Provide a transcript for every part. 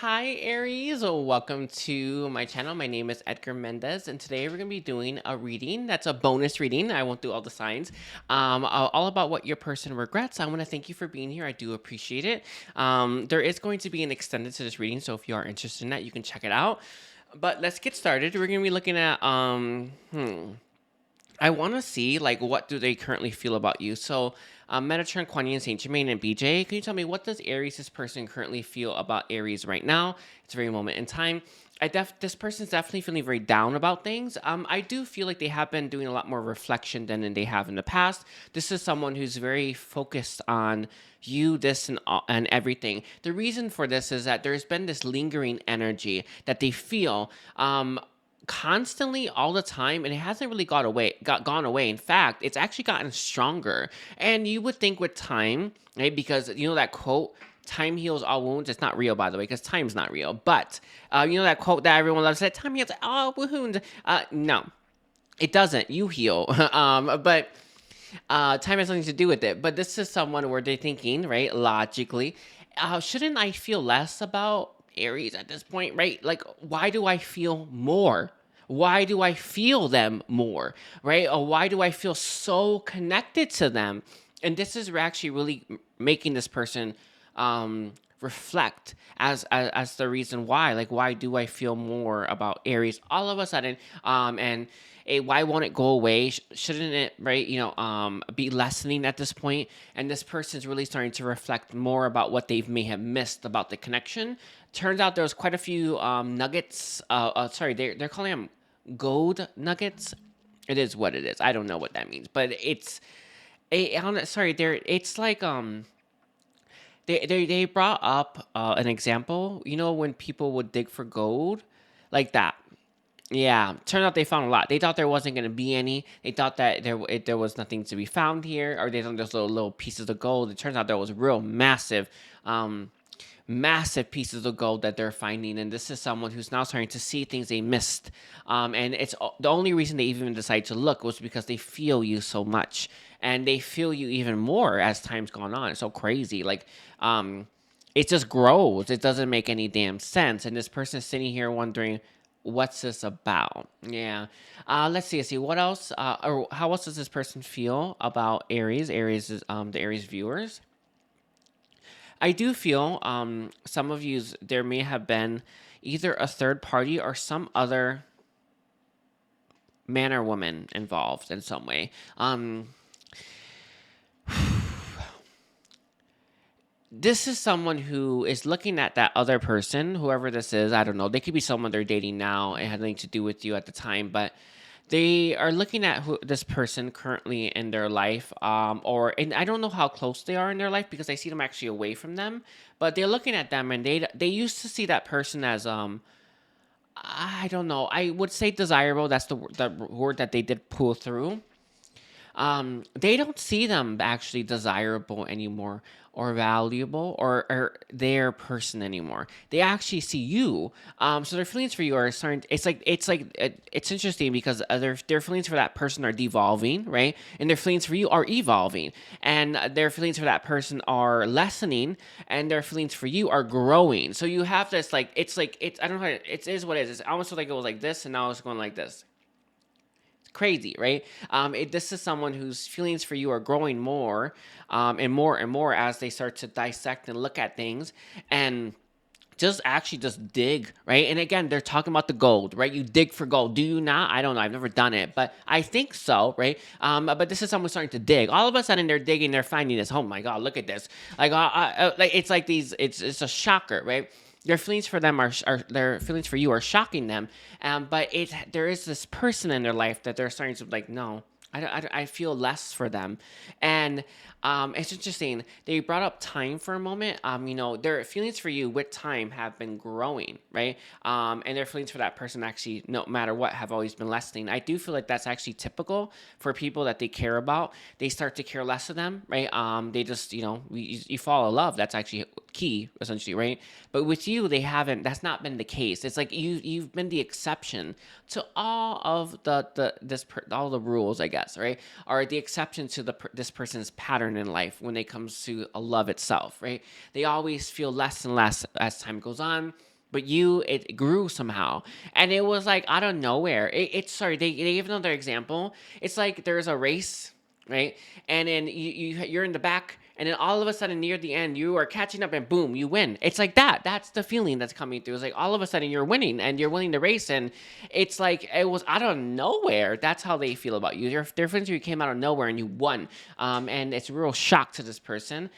Hi Aries, welcome to my channel. My name is Edgar Mendez, and today we're going to be doing a reading. That's a bonus reading. I won't do all the signs. All about what your person regrets. I want to thank you for being here. I do appreciate it. There is going to be an extended to this reading, so if you are interested in that, you can check it out. But let's get started. We're going to be looking at I want to see like what do they currently feel about you. So, Metatron, Kuan Yin, Saint Germain, and BJ. Can you tell me what does Aries this person currently feel about Aries right now? It's a very moment in time. This person's definitely feeling very down about things. I do feel like they have been doing a lot more reflection than they have in the past. This is someone who's very focused on you, this, and everything. The reason for this is that there's been this lingering energy that they feel. Constantly all the time, and it hasn't really gone away. In fact, it's actually gotten stronger. And you would think with time, right? Because you know that quote, time heals all wounds. It's not real, by the way, because time's not real. But you know that quote that everyone loves, that time heals all wounds. No, it doesn't. You heal. But time has nothing to do with it. But this is someone where they're thinking, right, logically, shouldn't I feel less about Aries at this point, right? Like, why do I feel more? Why do I feel them more, right? Or why do I feel so connected to them? And this is actually really making this person reflect as the reason why. Like, why do I feel more about Aries all of a sudden? And why won't it go away? Shouldn't it, right? Be lessening at this point? And this person's really starting to reflect more about what they may have missed about the connection. Turns out there was quite a few nuggets. Sorry, they're calling them gold nuggets. It is what it is. I don't know what that means, but it's sorry. It's like they brought up an example. You know when people would dig for gold, like that. Yeah, turned out they found a lot. They thought there wasn't going to be any. They thought that there was nothing to be found here, or they thought there was little pieces of gold. It turns out there was real massive pieces of gold that they're finding, and this is someone who's now starting to see things they missed. And it's the only reason they even decided to look was because they feel you so much, and they feel you even more as time's gone on. It's so crazy, like it just grows. It doesn't make any damn sense, and this person is sitting here wondering, what's this about? Yeah. Let's see. What else? Or how else does this person feel about Aries? Aries is the Aries viewers. I do feel some of you, there may have been either a third party or some other man or woman involved in some way. This is someone who is looking at that other person, whoever this is. I don't know. They could be someone they're dating now. It had nothing to do with you at the time, but they are looking at this person currently in their life, and I don't know how close they are in their life because I see them actually away from them. But they're looking at them, and they used to see that person as I don't know. I would say desirable. That's the word that they did pull through. They don't see them actually desirable anymore or valuable or their person anymore. They actually see you. So their feelings for you are starting. It's interesting because their feelings for that person are devolving, right? And their feelings for you are evolving, and their feelings for that person are lessening, and their feelings for you are growing. So you have this it's I don't know how it is what it is. It's almost like it was like this, and now it's going like this. Crazy, right? This is someone whose feelings for you are growing more and more as they start to dissect and look at things and just dig, right? And again, they're talking about the gold, right? You dig for gold. Do you not? I don't know. I've never done it, but I think so, right? But this is someone starting to dig. All of a sudden, they're digging. They're finding this. Oh my God, look at this! Like it's like these. It's a shocker, right? Their feelings for them are their feelings for you are shocking them, but there is this person in their life that they're starting to like, no, I feel less for them, and it's interesting. They brought up time for a moment. Their feelings for you with time have been growing, right? And their feelings for that person actually, no matter what, have always been lessening. I do feel like that's actually typical for people that they care about. They start to care less of them, right? They just, you fall in love. That's actually key, essentially, right? But with you, they haven't. That's not been the case. It's like you've been the exception to all of all the rules, I guess, right? Or the exception to this person's pattern in life when it comes to a love itself, right? They always feel less and less as time goes on. but it grew somehow, and it was like out of nowhere. It's sorry, they gave another example. It's like there's a race, right? And then you're in the back, and then all of a sudden near the end you are catching up, and boom, you win. It's like that. That's the feeling that's coming through. It's like all of a sudden you're winning, and you're winning the race, and it's like it was out of nowhere. That's how they feel about you. Their feelings you came out of nowhere and you won, and it's a real shock to this person.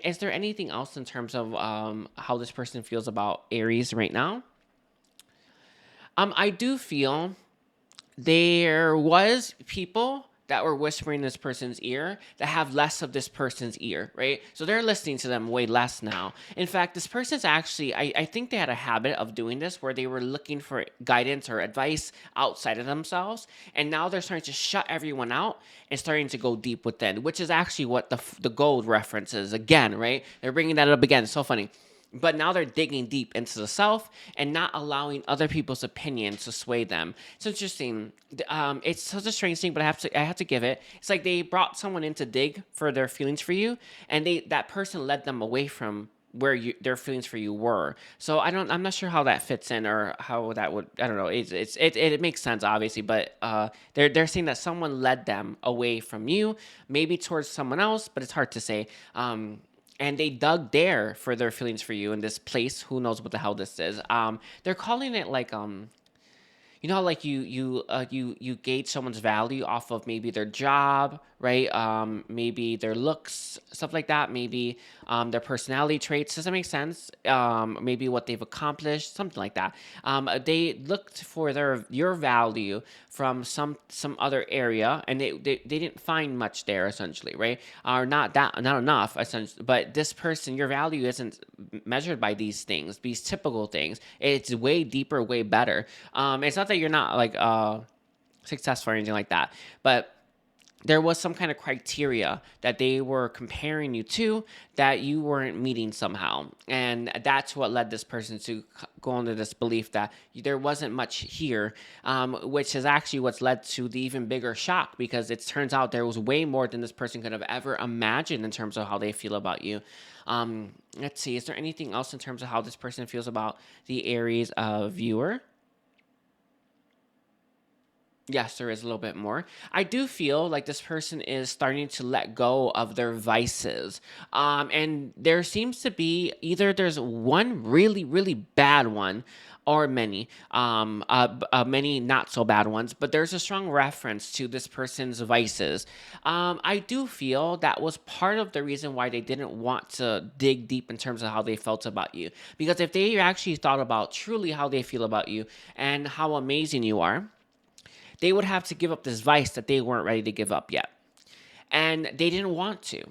Is there anything else in terms of how this person feels about Aries right now? I do feel there was people that were whispering in this person's ear that have less of this person's ear, right? So they're listening to them way less now. In fact, this person's actually, I think they had a habit of doing this where they were looking for guidance or advice outside of themselves. And now they're starting to shut everyone out and starting to go deep within, which is actually what the gold reference is again, right? They're bringing that up again. It's so funny. But now they're digging deep into the self and not allowing other people's opinions to sway them. It's interesting. It's such a strange thing, but I have to give it. It's like they brought someone in to dig for their feelings for you, and that person led them away from where their feelings for you were. So I'm not sure how that fits in or how that would, I don't know. It makes sense obviously, but they're saying that someone led them away from you, maybe towards someone else, but it's hard to say. And they dug there for their feelings for you in this place. Who knows what the hell this is? They're calling it like you know, like you gauge someone's value off of maybe their job, right? Maybe their looks, stuff like that. Maybe their personality traits. Does that make sense? Maybe what they've accomplished, something like that. They looked for your value from some other area, and they didn't find much there essentially, right? Or not enough essentially. But this person, your value isn't measured by these things, these typical things. It's way deeper, way better. It's not that you're not like successful or anything like that, but there was some kind of criteria that they were comparing you to that you weren't meeting somehow. And that's what led this person to go into this belief that there wasn't much here, which is actually what's led to the even bigger shock, because it turns out there was way more than this person could have ever imagined in terms of how they feel about you. Let's see, is there anything else in terms of how this person feels about the Aries viewer? Yes, there is a little bit more. I do feel like this person is starting to let go of their vices. And there seems to be either there's one really, really bad one or many not so bad ones, but there's a strong reference to this person's vices. I do feel that was part of the reason why they didn't want to dig deep in terms of how they felt about you. Because if they actually thought about truly how they feel about you and how amazing you are, they would have to give up this vice that they weren't ready to give up yet. And they didn't want to.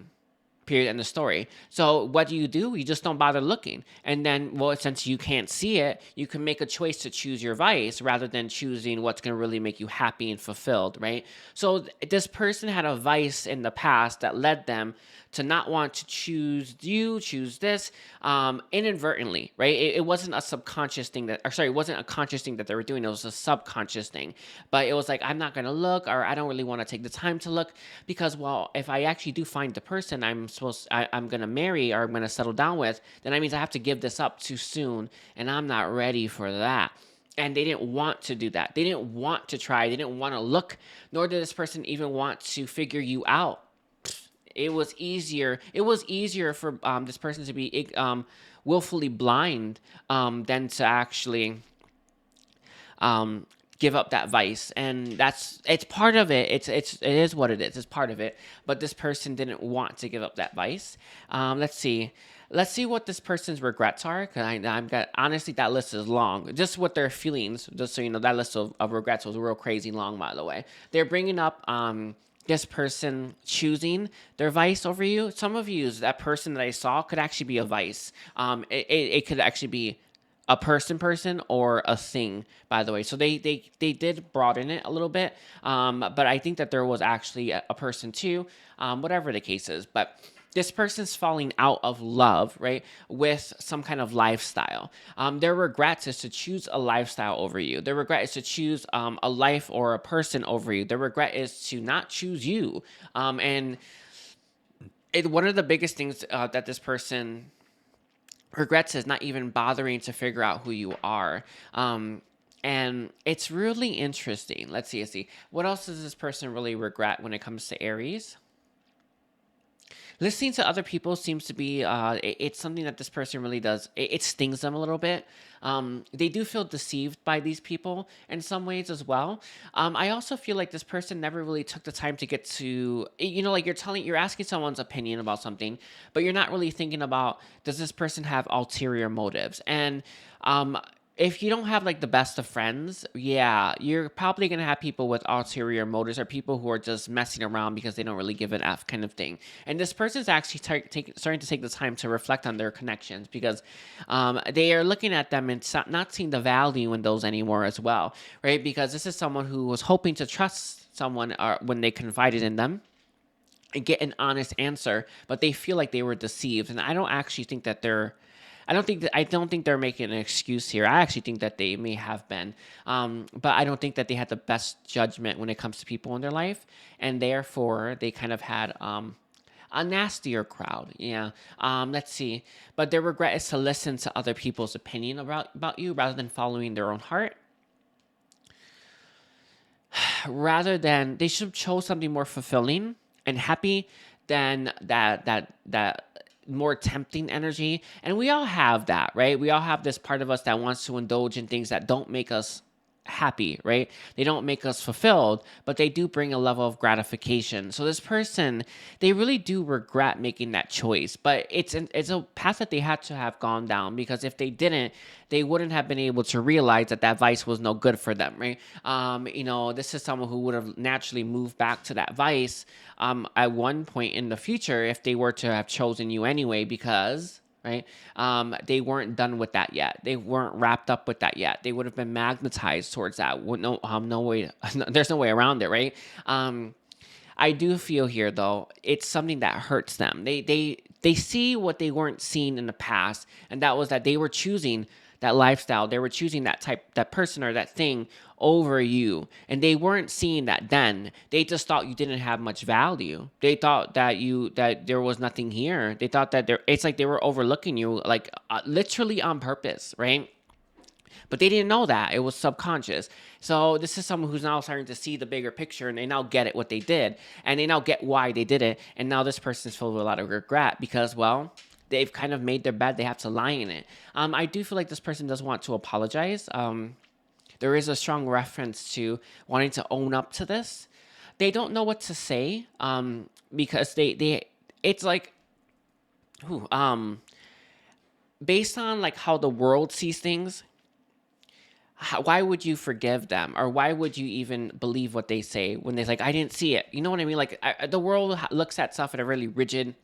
Period. End of story. So what do? You just don't bother looking. And then, well, since you can't see it, you can make a choice to choose your vice rather than choosing what's going to really make you happy and fulfilled, right? So this person had a vice in the past that led them to not want to choose this inadvertently, right? It wasn't a subconscious thing it wasn't a conscious thing that they were doing. It was a subconscious thing. But it was like, I'm not going to look, or I don't really want to take the time to look because, well, if I actually do find the person I'm going to marry or I'm going to settle down with, then that means I have to give this up too soon, and I'm not ready for that. And they didn't want to do that. They didn't want to try. They didn't want to look, nor did this person even want to figure you out. It was easier. It was easier for this person to be willfully blind than to actually give up that vice. And it's part of it. It is what it is. It's part of it. But this person didn't want to give up that vice. Let's see what this person's regrets are. Because honestly, that list is long. Just what their feelings. Just so you know, that list of regrets was real crazy long. By the way, they're bringing up this person choosing their vice over you. Some of you, that person that I saw could actually be a vice. It could actually be a person or a thing, by the way. So they did broaden it a little bit. But I think that there was actually a person too, whatever the case is. But this person's falling out of love, right, with some kind of lifestyle. Their regret is to choose a lifestyle over you. Their regret is to choose a life or a person over you. Their regret is to not choose you. And one of the biggest things that this person regrets is not even bothering to figure out who you are. And it's really interesting. Let's see. What else does this person really regret when it comes to Aries? Listening to other people seems to be it's something that this person really does. It stings them a little bit. They do feel deceived by these people in some ways as well. I also feel like this person never really took the time to get to, like you're asking someone's opinion about something, but you're not really thinking about, does this person have ulterior motives? And if you don't have like the best of friends, yeah, you're probably gonna have people with ulterior motives or people who are just messing around because they don't really give an F kind of thing. And this person's actually starting to take the time to reflect on their connections because they are looking at them and not seeing the value in those anymore as well, right? Because this is someone who was hoping to trust someone when they confided in them and get an honest answer, but they feel like they were deceived. And I don't actually think that I don't think they're making an excuse here. I actually think that they may have been, but I don't think that they had the best judgment when it comes to people in their life, and therefore they kind of had a nastier crowd. Yeah. Let's see. But their regret is to listen to other people's opinion about you rather than following their own heart. Rather than they should have chose something more fulfilling and happy than that more tempting energy. And we all have that, right? We all have this part of us that wants to indulge in things that don't make us happy, right? They don't make us fulfilled, but they do bring a level of gratification. So this person, they really do regret making that choice, but it's a path that they had to have gone down, because if they didn't, they wouldn't have been able to realize that vice was no good for them, right? This is someone who would have naturally moved back to that vice at one point in the future if they were to have chosen you anyway, because right? They weren't done with that yet. They weren't wrapped up with that yet. They would have been magnetized towards that. No way. There's no way around it, right? I do feel here though, it's something that hurts them. They see what they weren't seeing in the past, and that was that they were choosing that lifestyle. They were choosing that person or that thing over you, and they weren't seeing that then. They just thought you didn't have much value. They thought that there was nothing here. They thought that it's like they were overlooking you, like literally on purpose, right? But they didn't know that. It was subconscious. So this is someone who's now starting to see the bigger picture, and they now get it what they did, and they now get why they did it. And now this person's filled with a lot of regret because, well, they've kind of made their bed. They have to lie in it. I do feel like this person does want to apologize. There is a strong reference to wanting to own up to this. They don't know what to say because it's like, based on like how the world sees things, why would you forgive them, or why would you even believe what they say when they're like, I didn't see it? You know what I mean? Like the world looks at stuff in a really rigid,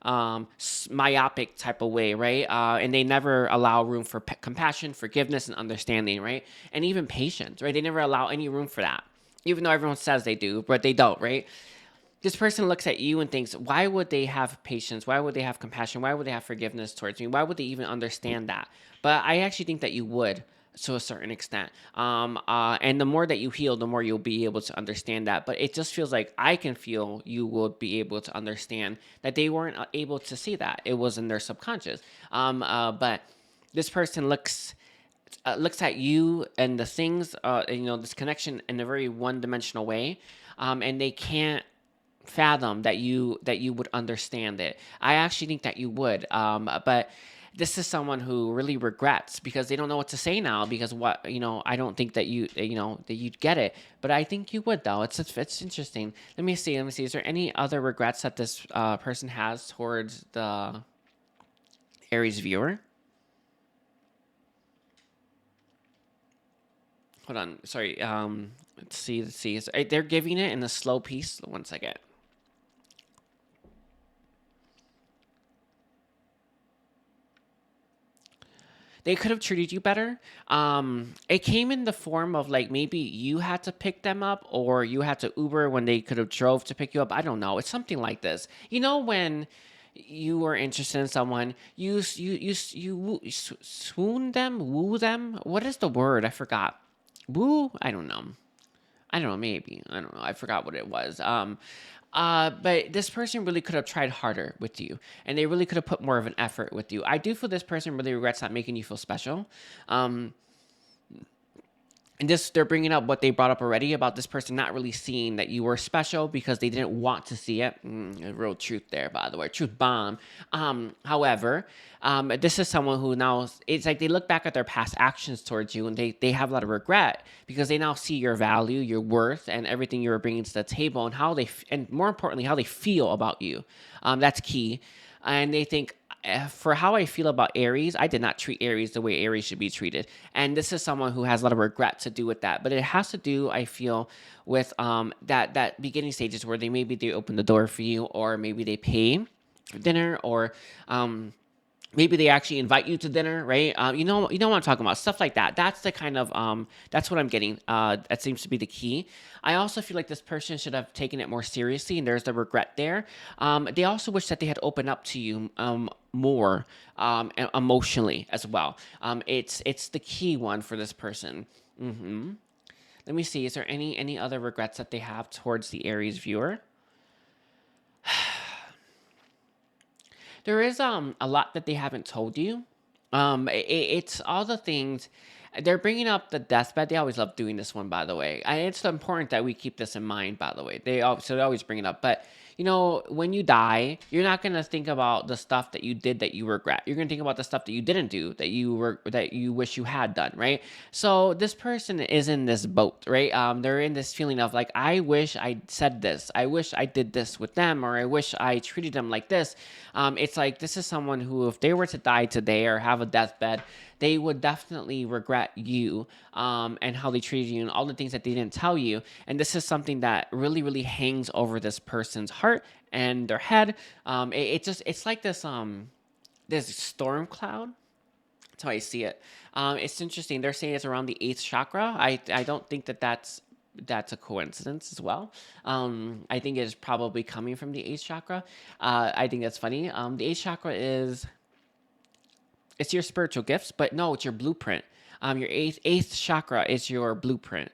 myopic type of way, right? And they never allow room for compassion, forgiveness, and understanding, right? And even patience, right? They never allow any room for that, even though everyone says they do, but they don't, right? This person looks at you and thinks, why would they have patience? Why would they have compassion? Why would they have forgiveness towards me? Why would they even understand that? But I actually think that you would, to a certain extent. And the more that you heal, the more you'll be able to understand that. But it just feels like I can feel you will be able to understand that they weren't able to see that. It was in their subconscious. But this person looks at you and the things, this connection in a very one-dimensional way, and they can't fathom that you would understand it. I actually think that you would, but this is someone who really regrets because they don't know what to say now, because I don't think that that you'd get it, but I think you would though. It's interesting. Let me see. Is there any other regrets that this person has towards the Aries viewer? Hold on. Sorry. Let's see. They're giving it in a slow piece. One second. They could have treated you better. It came in the form of like maybe you had to pick them up, or you had to Uber when they could have drove to pick you up. I don't know. It's something like this. When you were interested in someone, swoon them, woo them. What is the word? I forgot. Woo? I don't know. Maybe. I don't know. I forgot what it was. But this person really could have tried harder with you, and they really could have put more of an effort with you. I do feel this person really regrets not making you feel special. Um, and this, they're bringing up what they brought up already about this person not really seeing that you were special because they didn't want to see it. A real truth there, by the way, truth bomb. However, this is someone who now, it's like they look back at their past actions towards you and they have a lot of regret because they now see your value, your worth, and everything you were bringing to the table, and how and more importantly, how they feel about you. That's key. And they think, for how I feel about Aries, I did not treat Aries the way Aries should be treated. And this is someone who has a lot of regret to do with that. But it has to do, I feel, with that beginning stages where maybe they open the door for you, or maybe they pay for dinner, or maybe they actually invite you to dinner, right? You know what I'm talking about, stuff like that. That's the kind of that's what I'm getting. That seems to be the key. I also feel like this person should have taken it more seriously, and there's the regret there. They also wish that they had opened up to you more emotionally as well. It's the key one for this person. Let me see. Is there any other regrets that they have towards the Aries viewer? There is a lot that they haven't told you. It's all the things they're bringing up, the deathbed. They always love doing this one, by the way. And it's important that we keep this in mind, by the way. They always bring it up. But when you die, you're not gonna think about the stuff that you did that you regret. You're gonna think about the stuff that you didn't do that you wish you had done, right? So this person is in this boat, right? They're in this feeling of like, I wish I said this, I wish I did this with them, or I wish I treated them like this. It's like this is someone who, if they were to die today or have a deathbed, they would definitely regret you, and how they treated you and all the things that they didn't tell you. And this is something that really, really hangs over this person's heart and their head. It's like this storm cloud. That's how I see it. It's interesting. They're saying it's around the eighth chakra. I don't think that's a coincidence as well. I think it is probably coming from the eighth chakra. I think that's funny. The eighth chakra it's your spiritual gifts, but no, it's your blueprint. Your eighth chakra is your blueprint.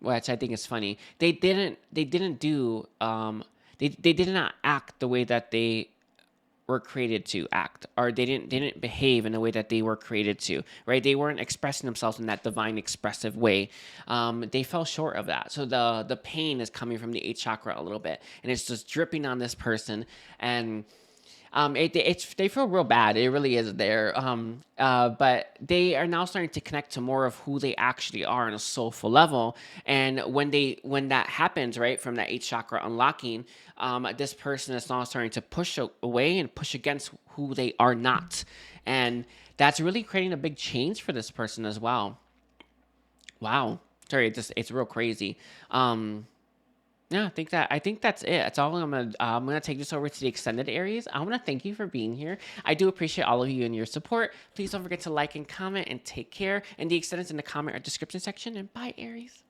Which I think is funny. They did not act the way that they were created to act, or they didn't behave in the way that they were created to, right? They weren't expressing themselves in that divine expressive way. They fell short of that. So the pain is coming from the eighth chakra a little bit, and it's just dripping on this person. And they feel real bad. It really is there. But they are now starting to connect to more of who they actually are on a soulful level. And when that happens, right, from that eighth chakra unlocking, this person is now starting to push away and push against who they are not, and that's really creating a big change for this person as well. Wow, sorry, it's real crazy. Yeah, I think that's it. That's all. I'm gonna take this over to the extended areas. I want to thank you for being here. I do appreciate all of you and your support. Please don't forget to like and comment, and take care. And the extendeds in the comment or description section. And bye, Aries.